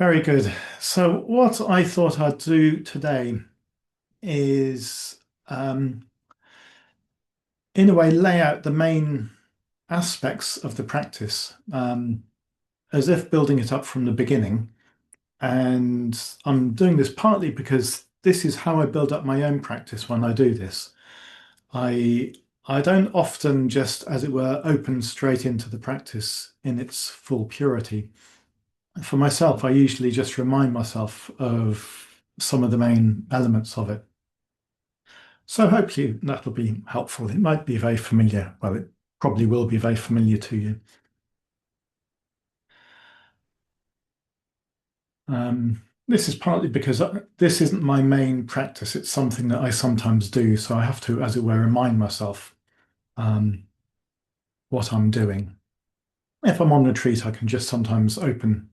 Very good. So, what I thought I'd do today is, in a way, lay out the main aspects of the practice, as if building it up from the beginning. And I'm doing this partly because this is how I build up my own practice when I do this. I I don't often just, as it were, open straight into the practice in its full purity. For myself, I usually just remind myself of some of the main elements of it. So hopefully that'll be helpful. It might be very familiar. Well, it probably will be very familiar to you. This is partly because this isn't my main practice. It's something that I sometimes do. So I have to, as it were, remind myself um, what I'm doing. If I'm on retreat, I can just sometimes open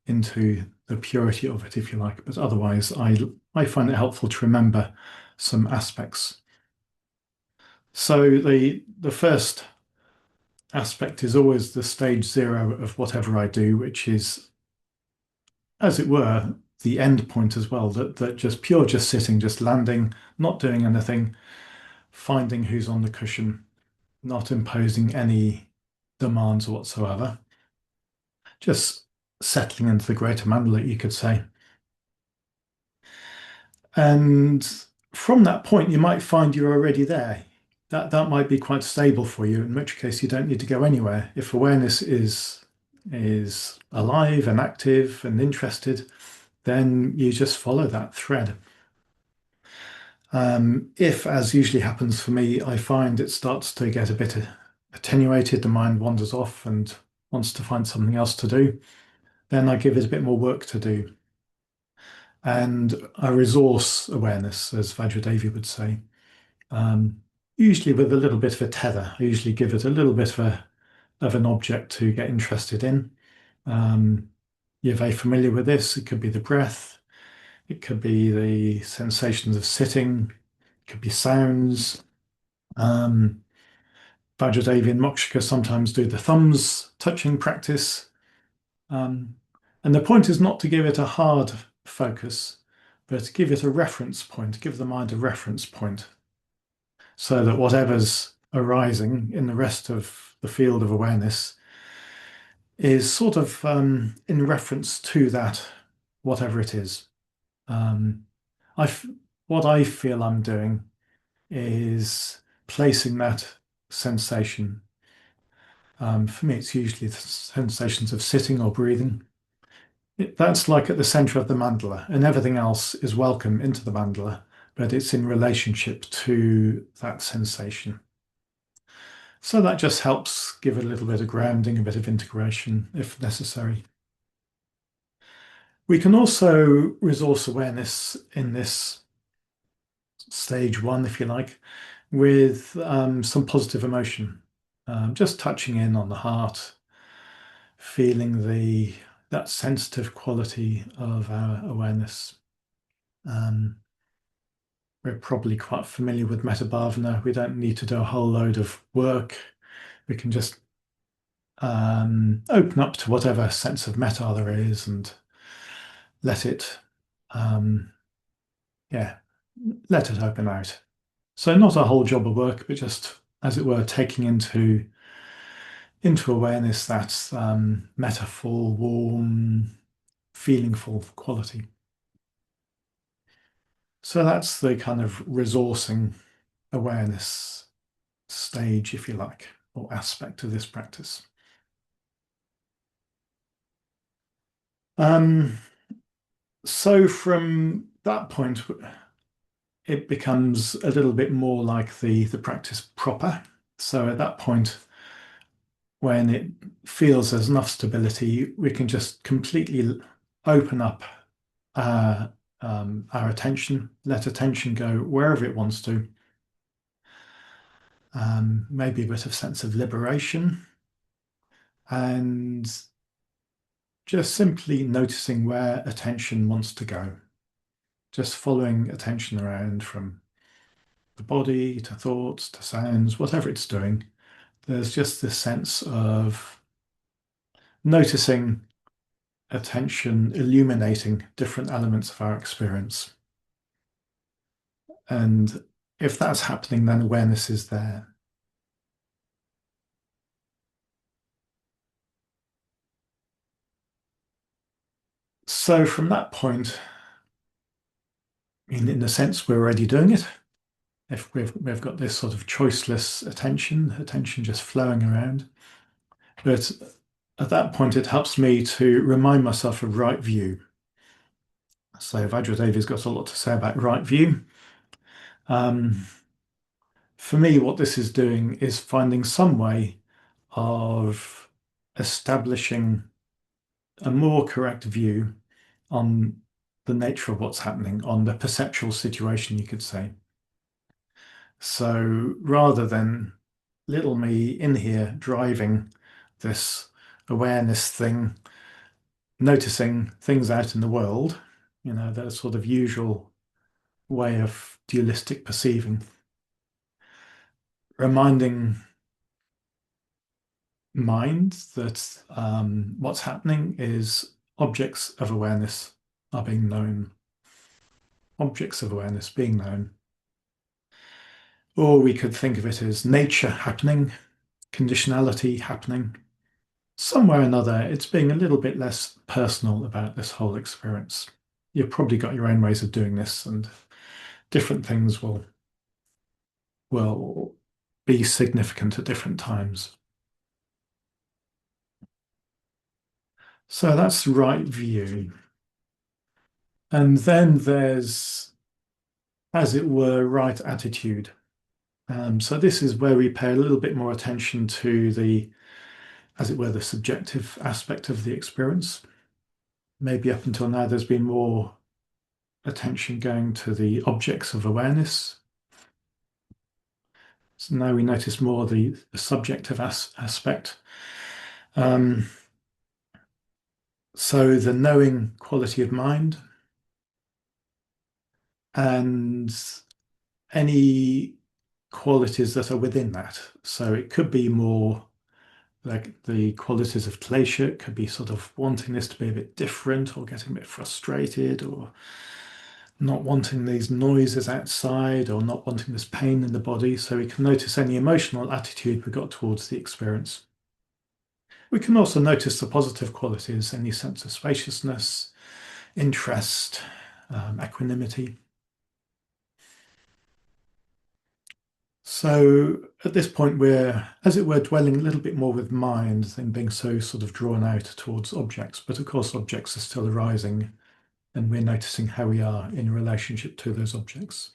into the purity of it, if you like. But otherwise, I find it helpful to remember some aspects. So the first aspect is always the stage zero of whatever I do, which is, as it were, the end point as well. That just sitting, just landing, not doing anything, finding who's on the cushion, not imposing any demands whatsoever, just settling into the greater mandala, you could say. And from that point, you might find you're already there. That might be quite stable for you, in which case you don't need to go anywhere. If awareness is alive and active and interested, then you just follow that thread. If, as usually happens for me, I find it starts to get a bit attenuated, the mind wanders off and wants to find something else to do, then I give it a bit more work to do. And I resource awareness, as Vajradevi would say, um, usually with a little bit of a tether. I usually give it a little bit of an object to get interested in. Um, you're very familiar with this. It could be the breath, it could be the sensations of sitting, it could be sounds. Um, Vajradevi and Mokshika sometimes do the thumbs touching practice. Um, and the point is not to give it a hard focus, but to give it a reference point, give the mind a reference point, so that whatever's arising in the rest of the field of awareness is sort of in reference to that, whatever it is. Um, I f what I feel I'm doing is placing that sensation. For me, it's usually the sensations of sitting or breathing. That's like at the center of the mandala, and everything else is welcome into the mandala, but it's in relationship to that sensation. So that just helps give it a little bit of grounding, a bit of integration if necessary. We can also resource awareness in this stage one, if you like, with some positive emotion. Just touching in on the heart, feeling that sensitive quality of our awareness. Um, we're probably quite familiar with Metta Bhavana. We don't need to do a whole load of work. We can just open up to whatever sense of metta there is and let it, um, yeah, let it open out. So not a whole job of work, but just, as it were, taking into awareness that metaphor, warm, feelingful quality. So that's the kind of resourcing awareness stage, if you like, or aspect of this practice. Um, so from that point, it becomes a little bit more like the practice proper. So at that point, when it feels there's enough stability, we can just completely open up our attention, let attention go wherever it wants to. Maybe a bit of sense of liberation, and just simply noticing where attention wants to go. Just following attention around from the body to thoughts to sounds, whatever it's doing. There's just this sense of noticing attention illuminating different elements of our experience. And if that's happening, then awareness is there. So from that point, in a sense, we're already doing it. If we've got this sort of choiceless attention just flowing around. But at that point, it helps me to remind myself of right view. So Vajradevi's got a lot to say about right view. Um, for me, what this is doing is finding some way of establishing a more correct view on the nature of what's happening, on the perceptual situation, you could say. So rather than little me in here driving this awareness thing, noticing things out in the world, that sort of usual way of dualistic perceiving, reminding mind that what's happening is objects of awareness are being known, objects of awareness being known. Or we could think of it as nature happening, conditionality happening. Somewhere or another, it's being a little bit less personal about this whole experience. You've probably got your own ways of doing this, and different things will be significant at different times. So that's right view. And then there's, as it were, right attitude. So this is where we pay a little bit more attention to the, as it were, the subjective aspect of the experience. Maybe up until now, there's been more attention going to the objects of awareness. So now we notice more the subjective aspect. So the knowing quality of mind and any qualities that are within that. So it could be more like the qualities of klesha, it could be sort of wanting this to be a bit different or getting a bit frustrated or not wanting these noises outside or not wanting this pain in the body. So we can notice any emotional attitude we got towards the experience. We can also notice the positive qualities, any sense of spaciousness, interest, equanimity. So at this point, we're, as it were, dwelling a little bit more with mind than being so sort of drawn out towards objects. But of course, objects are still arising, and we're noticing how we are in relationship to those objects.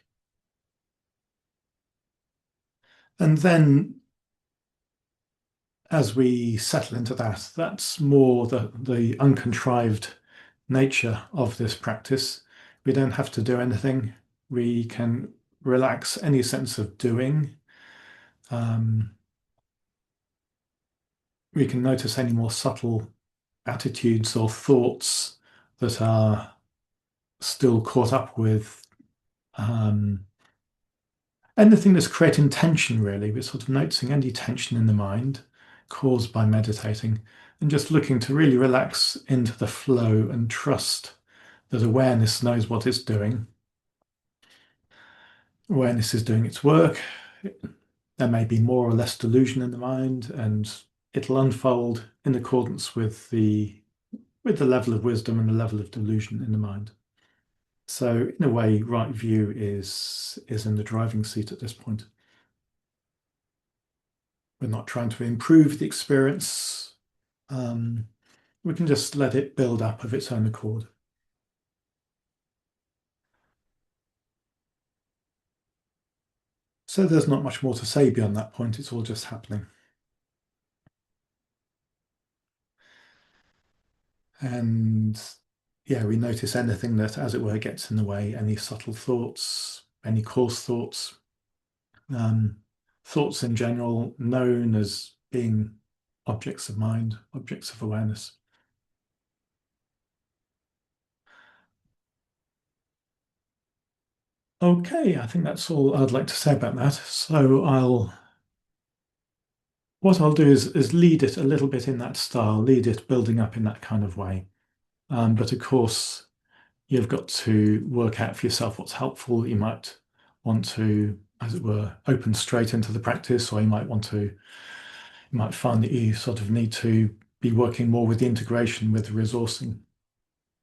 And then as we settle into that, that's more the uncontrived nature of this practice. We don't have to do anything. We can relax any sense of doing. We can notice any more subtle attitudes or thoughts that are still caught up with anything that's creating tension, really. We're sort of noticing any tension in the mind caused by meditating and just looking to really relax into the flow and trust that awareness knows what it's doing. Awareness is doing its work. There may be more or less delusion in the mind, and it'll unfold in accordance with the level of wisdom and the level of delusion in the mind. So in a way, right view is in the driving seat at this point. We're not trying to improve the experience. We can just let it build up of its own accord. So there's not much more to say beyond that point. It's all just happening. And yeah, we notice anything that, as it were, gets in the way, any subtle thoughts, any coarse thoughts, thoughts in general known as being objects of mind, objects of awareness. Okay, I think that's all I'd like to say about that. So what I'll do is lead it a little bit in that style, lead it building up in that kind of way. But of course, you've got to work out for yourself what's helpful. You might want to, as it were, open straight into the practice, or you might find that you sort of need to be working more with the integration with the resourcing.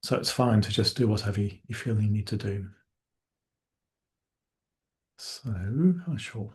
So it's fine to just do whatever you feel you need to do. So, I'm sure.